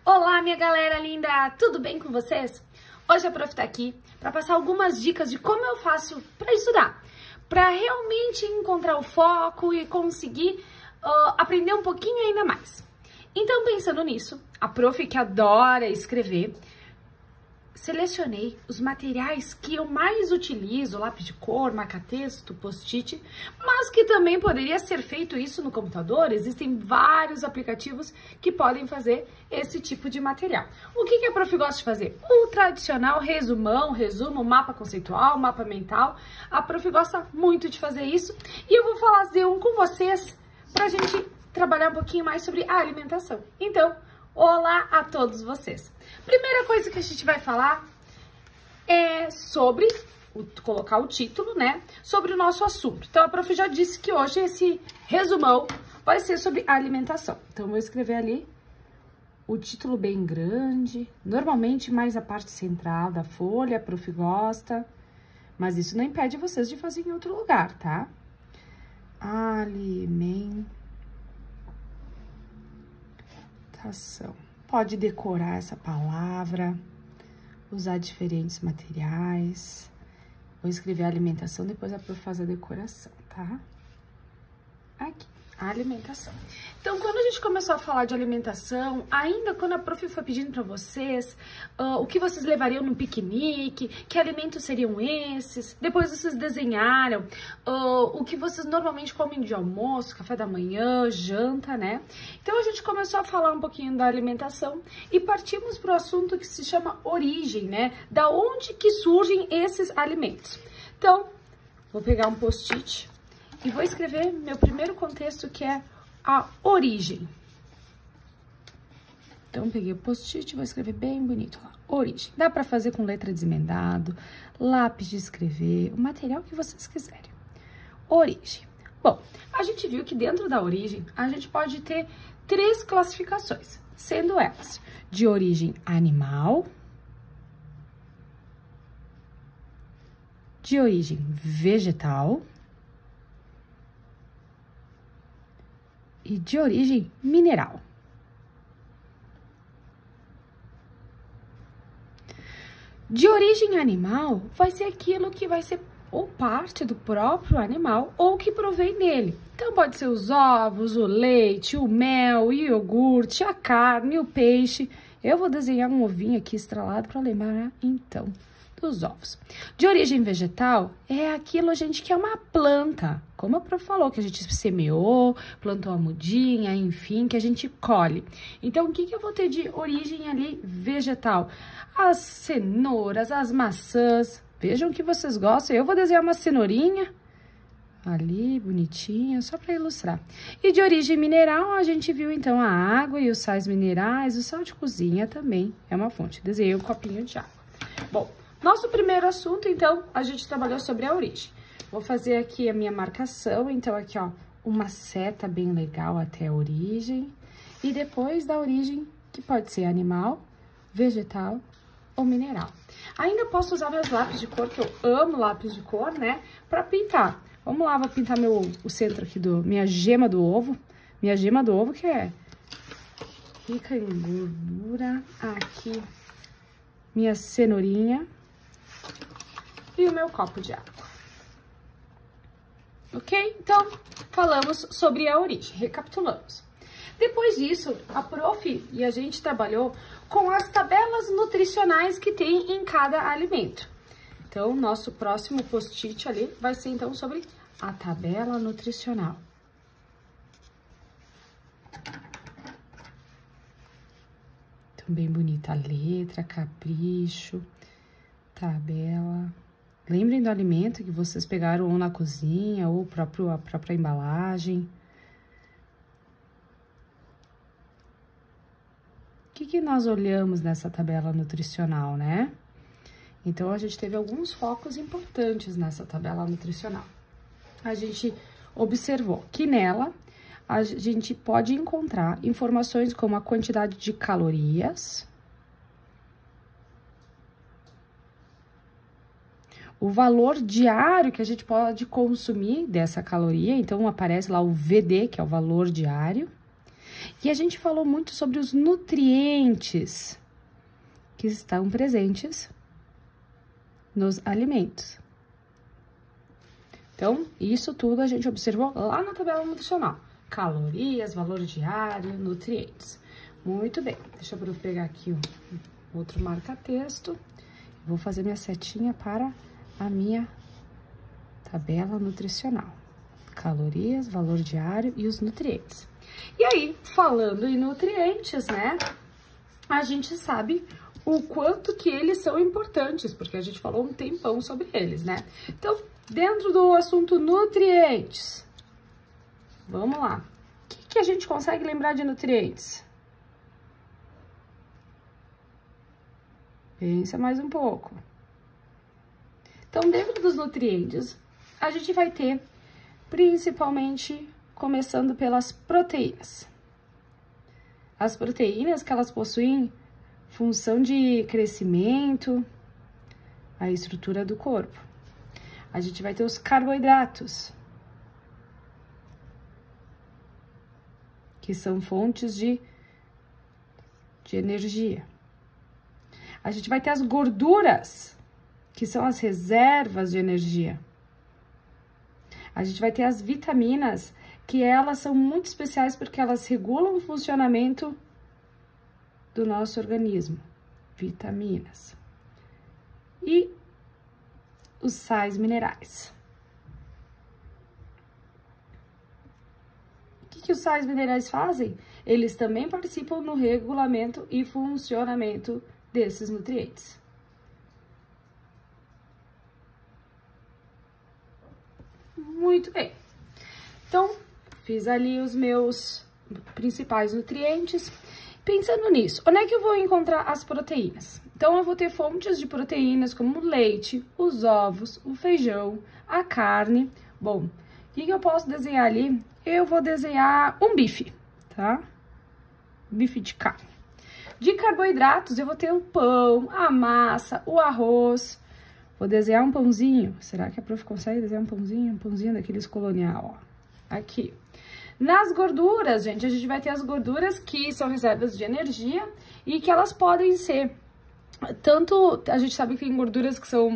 Olá, minha galera linda! Tudo bem com vocês? Hoje a Prof tá aqui para passar algumas dicas de como eu faço para estudar, para realmente encontrar o foco e conseguir aprender um pouquinho ainda mais. Então, pensando nisso, a Prof que adora escrever, selecionei os materiais que eu mais utilizo, lápis de cor, marca-texto, post-it, mas que também poderia ser feito isso no computador. Existem vários aplicativos que podem fazer esse tipo de material. O que a Prof gosta de fazer? O tradicional resumo, mapa conceitual, mapa mental. A Prof gosta muito de fazer isso e eu vou fazer um com vocês pra gente trabalhar um pouquinho mais sobre a alimentação. Então, olá a todos vocês! Primeira coisa que a gente vai falar é sobre, colocar o título, né? Sobre o nosso assunto. Então, a Prof já disse que hoje esse resumão vai ser sobre alimentação. Então, eu vou escrever ali o título bem grande, normalmente mais a parte central da folha, a Prof gosta, mas isso não impede vocês de fazer em outro lugar, tá? Alimentação. Pode decorar essa palavra, usar diferentes materiais. Vou escrever alimentação, depois a Prof faz a decoração, tá? Aqui, alimentação. Então, quando a gente começou a falar de alimentação, ainda quando a Prof foi pedindo para vocês o que vocês levariam no piquenique, que alimentos seriam esses, depois vocês desenharam o que vocês normalmente comem de almoço, café da manhã, janta, né? Então, a gente começou a falar um pouquinho da alimentação e partimos para o assunto que se chama origem, né? Da onde que surgem esses alimentos. Então, vou pegar um post-it e vou escrever meu primeiro contexto, que é a origem. Então, peguei o post-it e vou escrever bem bonito lá. Origem. Dá para fazer com letra desmendado, lápis de escrever, o material que vocês quiserem. Origem. Bom, a gente viu que dentro da origem, a gente pode ter 3 classificações, sendo elas de origem animal, de origem vegetal e de origem mineral. De origem animal vai ser aquilo que vai ser ou parte do próprio animal ou que provém dele. Então, pode ser os ovos, o leite, o mel, o iogurte, a carne, o peixe. Eu vou desenhar um ovinho aqui estrelado para lembrar, então, dos ovos. De origem vegetal é aquilo, gente, que é uma planta, como a Prof falou, que a gente semeou, plantou a mudinha, enfim, que a gente colhe. Então, o que eu vou ter de origem ali vegetal? As cenouras, as maçãs, vejam que vocês gostam. Eu vou desenhar uma cenourinha ali, bonitinha, só para ilustrar. E de origem mineral, a gente viu, então, a água e os sais minerais, o sal de cozinha também é uma fonte. Desenhei um copinho de água. Bom, nosso primeiro assunto, então, a gente trabalhou sobre a origem. Vou fazer aqui a minha marcação, então, aqui, ó, uma seta bem legal até a origem. E depois da origem, que pode ser animal, vegetal ou mineral. Ainda posso usar meus lápis de cor, que eu amo lápis de cor, né, pra pintar. Vamos lá, vou pintar o centro aqui minha gema do ovo. Minha gema do ovo que é rica em gordura. Aqui, minha cenourinha. E o meu copo de água. Ok? Então, falamos sobre a origem, recapitulamos. Depois disso, a Prof e a gente trabalhou com as tabelas nutricionais que tem em cada alimento. Então, nosso próximo post-it ali vai ser, então, sobre a tabela nutricional. Então, bem bonita a letra, capricho, tabela. Lembrem do alimento que vocês pegaram ou na cozinha ou a própria embalagem. O que nós olhamos nessa tabela nutricional, né? Então, a gente teve alguns focos importantes nessa tabela nutricional. A gente observou que nela a gente pode encontrar informações como a quantidade de calorias, o valor diário que a gente pode consumir dessa caloria, então aparece lá o VD, que é o valor diário, E a gente falou muito sobre os nutrientes que estão presentes nos alimentos. Então, isso tudo a gente observou lá na tabela nutricional. Calorias, valor diário, nutrientes. Muito bem, deixa eu pegar aqui o outro marca-texto. Vou fazer minha setinha para a minha tabela nutricional. Calorias, valor diário e os nutrientes. E aí, falando em nutrientes, né, a gente sabe o quanto que eles são importantes, porque a gente falou um tempão sobre eles, né? Então, dentro do assunto nutrientes, vamos lá. O que a gente consegue lembrar de nutrientes? Pensa mais um pouco. Então, dentro dos nutrientes, a gente vai ter, principalmente, começando pelas proteínas. As proteínas que elas possuem função de crescimento, a estrutura do corpo. A gente vai ter os carboidratos, que são fontes de energia. A gente vai ter as gorduras, que são as reservas de energia. A gente vai ter as vitaminas, que elas são muito especiais porque elas regulam o funcionamento do nosso organismo. Vitaminas. E os sais minerais. O que os sais minerais fazem? Eles também participam no regulamento e funcionamento desses nutrientes. Muito bem. Então, fiz ali os meus principais nutrientes. Pensando nisso, onde é que eu vou encontrar as proteínas? Então, eu vou ter fontes de proteínas como o leite, os ovos, o feijão, a carne. Bom, o que eu posso desenhar ali? Eu vou desenhar um bife, tá? Bife de carne. De carboidratos, eu vou ter o pão, a massa, o arroz. Vou desenhar um pãozinho. Será que a prof consegue desenhar um pãozinho? Um pãozinho daqueles colonial, ó. Aqui. Nas gorduras, gente, a gente vai ter as gorduras que são reservas de energia e que elas podem ser tanto, a gente sabe que tem gorduras que são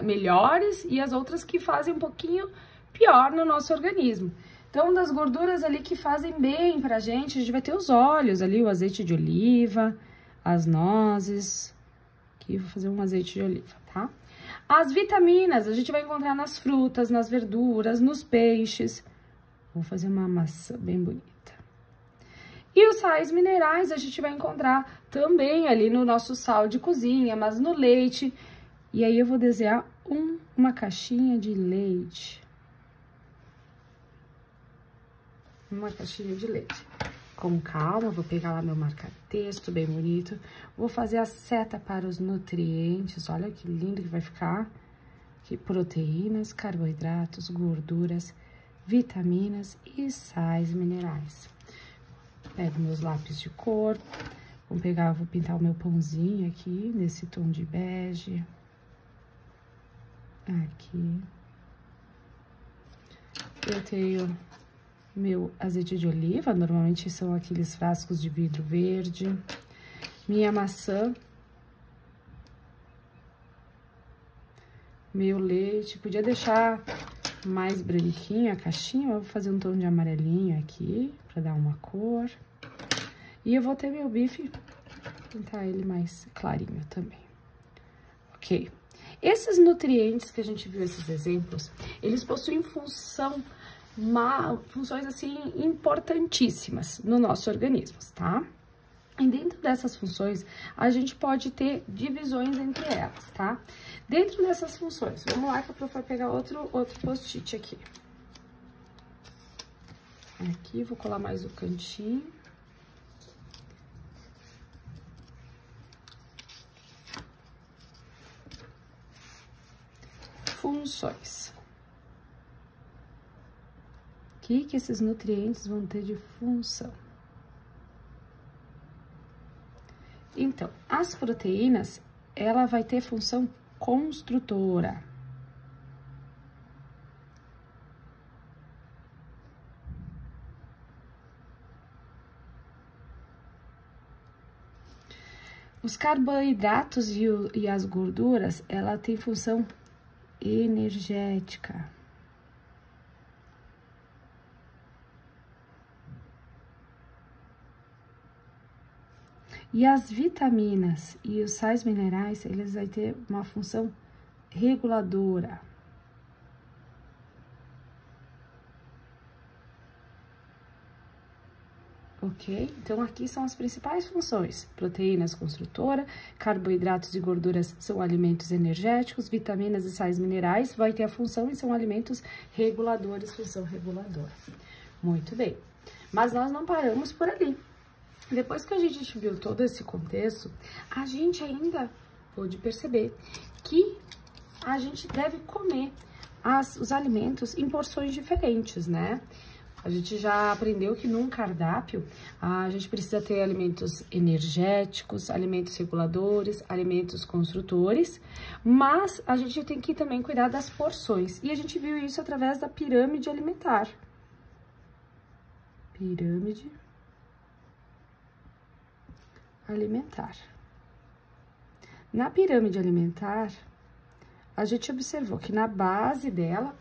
melhores e as outras que fazem um pouquinho pior no nosso organismo. Então, das gorduras ali que fazem bem pra gente, a gente vai ter os óleos ali, o azeite de oliva, as nozes. Aqui, vou fazer um azeite de oliva, tá? As vitaminas, a gente vai encontrar nas frutas, nas verduras, nos peixes. Vou fazer uma maçã bem bonita. E os sais minerais a gente vai encontrar também ali no nosso sal de cozinha, mas no leite. E aí eu vou desenhar uma caixinha de leite. Uma caixinha de leite. Com calma, vou pegar lá meu marca-texto bem bonito. Vou fazer a seta para os nutrientes. Olha que lindo que vai ficar. Aqui, proteínas, carboidratos, gorduras, vitaminas e sais minerais. Pego meus lápis de cor. Vou pintar o meu pãozinho aqui, nesse tom de bege. Aqui. Eu tenho meu azeite de oliva, normalmente são aqueles frascos de vidro verde. Minha maçã. Meu leite, podia deixar mais branquinho a caixinha, eu vou fazer um tom de amarelinho aqui, pra dar uma cor. E eu vou ter meu bife, pintar ele mais clarinho também. Ok. Esses nutrientes que a gente viu, esses exemplos, eles possuem funções, assim, importantíssimas no nosso organismo, tá? E dentro dessas funções, a gente pode ter divisões entre elas, tá? Dentro dessas funções, vamos lá que a prof vai pegar outro post-it aqui. Aqui, vou colar mais o cantinho. Funções. O que esses nutrientes vão ter de função? Então, as proteínas, ela vai ter função construtora. Os carboidratos e as gorduras, ela tem função energética. E as vitaminas e os sais minerais, eles vão ter uma função reguladora. Ok? Então, aqui são as principais funções. Proteínas, construtora, carboidratos e gorduras são alimentos energéticos, vitaminas e sais minerais vai ter a função e são alimentos reguladores, função reguladora. Muito bem. Mas nós não paramos por ali. Depois que a gente viu todo esse contexto, a gente ainda pôde perceber que a gente deve comer os alimentos em porções diferentes, né? A gente já aprendeu que num cardápio a gente precisa ter alimentos energéticos, alimentos reguladores, alimentos construtores, mas a gente tem que também cuidar das porções. E a gente viu isso através da pirâmide alimentar. Pirâmide alimentar. Na pirâmide alimentar, a gente observou que na base dela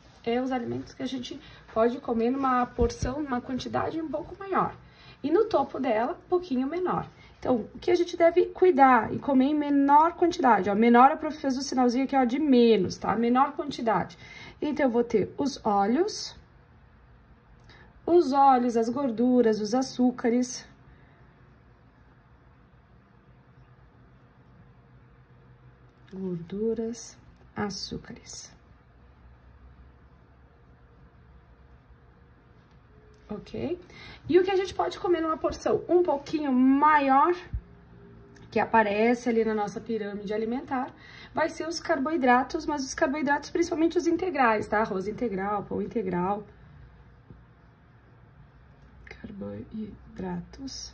os alimentos que a gente pode comer numa porção, numa quantidade um pouco maior. E no topo dela, um pouquinho menor. Então, o que a gente deve cuidar e comer em menor quantidade? Ó, menor, a prof fez o sinalzinho aqui, ó, de menos, tá? Menor quantidade. Então, eu vou ter os óleos, as gorduras, os açúcares. Gorduras, açúcares. Ok? E o que a gente pode comer numa porção um pouquinho maior, que aparece ali na nossa pirâmide alimentar, vai ser os carboidratos, mas os carboidratos principalmente os integrais, tá? Arroz integral, pão integral. Carboidratos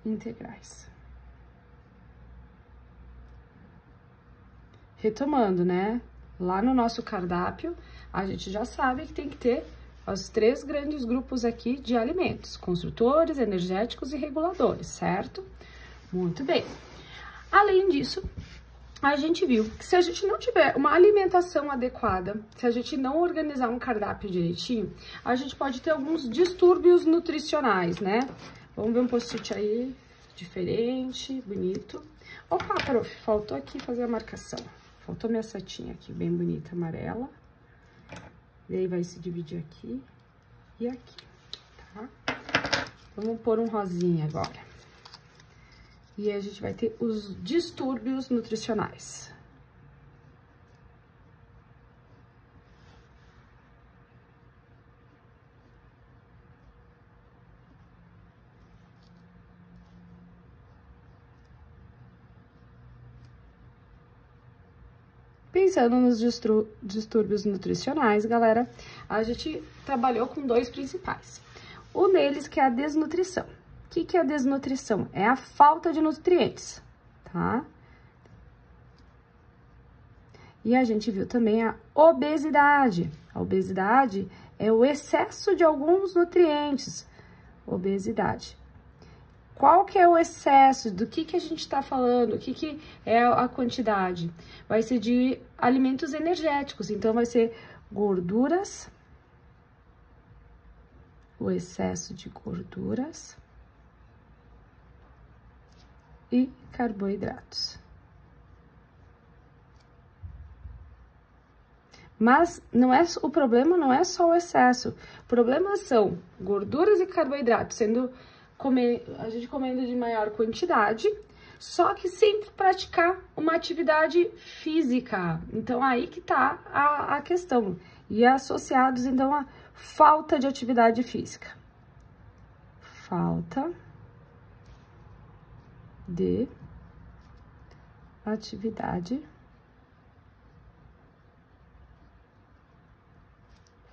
integrais. Retomando, né? Lá no nosso cardápio, a gente já sabe que tem que ter os 3 grandes grupos aqui de alimentos, construtores, energéticos e reguladores, certo? Muito bem. Além disso, a gente viu que se a gente não tiver uma alimentação adequada, se a gente não organizar um cardápio direitinho, a gente pode ter alguns distúrbios nutricionais, né? Vamos ver um post-it aí, diferente, bonito. Opa, prof, faltou aqui fazer a marcação. Faltou minha setinha aqui, bem bonita, amarela. E aí, vai se dividir aqui e aqui, tá? Vamos pôr um rosinha agora. E aí, a gente vai ter os distúrbios nutricionais. Pensando nos distúrbios nutricionais, galera, a gente trabalhou com 2 principais. Um deles que é a desnutrição. O que é a desnutrição? É a falta de nutrientes, tá? E a gente viu também a obesidade. A obesidade é o excesso de alguns nutrientes. Obesidade. Qual que é o excesso? Do que a gente está falando? O que é a quantidade? Vai ser de alimentos energéticos. Então, vai ser gorduras, o excesso de gorduras e carboidratos. Mas o problema não é só o excesso. O problema são gorduras e carboidratos a gente comendo de maior quantidade, só que sem praticar uma atividade física. Então, aí que tá a questão. E associados, então, a falta de atividade física. Falta de atividade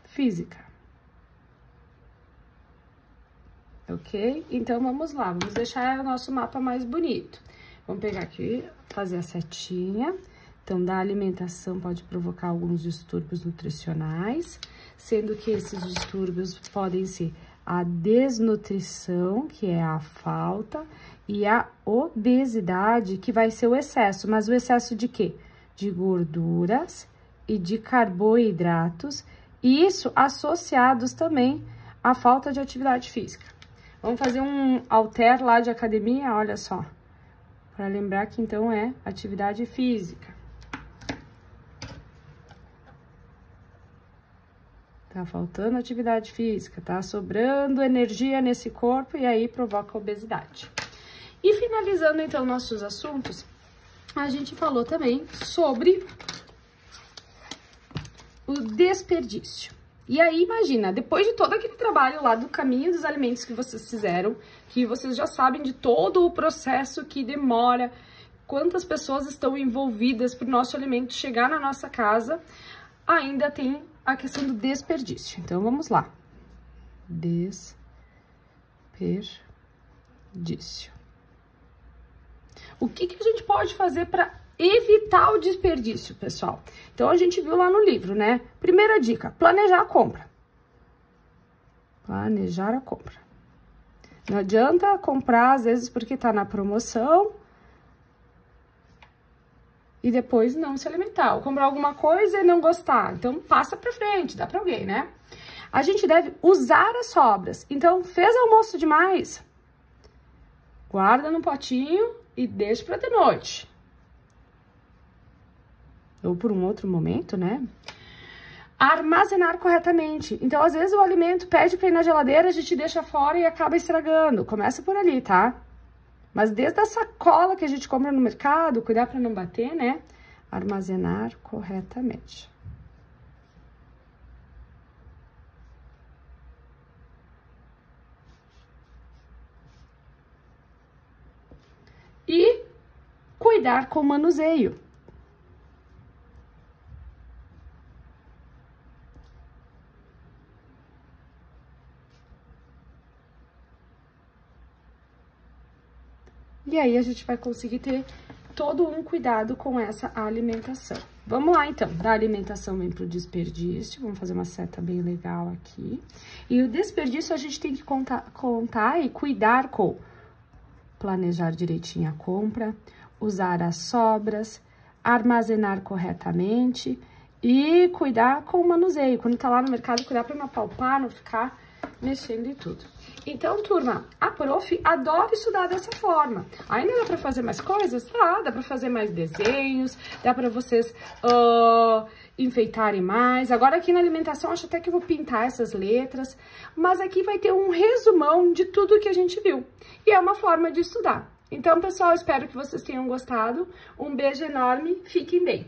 física. Ok? Então, vamos lá. Vamos deixar o nosso mapa mais bonito. Vamos pegar aqui, fazer a setinha. Então, da alimentação pode provocar alguns distúrbios nutricionais, sendo que esses distúrbios podem ser a desnutrição, que é a falta, e a obesidade, que vai ser o excesso. Mas o excesso de quê? De gorduras e de carboidratos, e isso associados também à falta de atividade física. Vamos fazer um halter lá de academia, olha só, para lembrar que então é atividade física. Tá faltando atividade física, tá sobrando energia nesse corpo e aí provoca obesidade. E finalizando então nossos assuntos, a gente falou também sobre o desperdício. E aí, imagina, depois de todo aquele trabalho lá do caminho dos alimentos que vocês fizeram, que vocês já sabem de todo o processo que demora, quantas pessoas estão envolvidas para o nosso alimento chegar na nossa casa, ainda tem a questão do desperdício. Então, vamos lá. Desperdício. O que a gente pode fazer para evitar o desperdício, pessoal? Então, a gente viu lá no livro, né? Primeira dica, planejar a compra. Planejar a compra. Não adianta comprar, às vezes, porque tá na promoção e depois não se alimentar. Ou comprar alguma coisa e não gostar. Então, passa pra frente, dá pra alguém, né? A gente deve usar as sobras. Então, fez almoço demais? Guarda no potinho e deixa pra de noite. Ou por um outro momento, né? Armazenar corretamente. Então, às vezes, o alimento pede pra ir na geladeira, a gente deixa fora e acaba estragando. Começa por ali, tá? Mas desde a sacola que a gente compra no mercado, cuidar pra não bater, né? Armazenar corretamente. E cuidar com o manuseio. E aí, a gente vai conseguir ter todo um cuidado com essa alimentação. Vamos lá, então. Da alimentação vem pro desperdício. Vamos fazer uma seta bem legal aqui. E o desperdício a gente tem que contar e cuidar com planejar direitinho a compra, usar as sobras, armazenar corretamente e cuidar com o manuseio. Quando tá lá no mercado, cuidar para não apalpar, não ficar mexendo e tudo. Então, turma, a prof adora estudar dessa forma. Ainda dá pra fazer mais coisas? Dá pra fazer mais desenhos, dá pra vocês enfeitarem mais. Agora aqui na alimentação, acho até que eu vou pintar essas letras, mas aqui vai ter um resumão de tudo que a gente viu. E é uma forma de estudar. Então, pessoal, espero que vocês tenham gostado. Um beijo enorme, fiquem bem!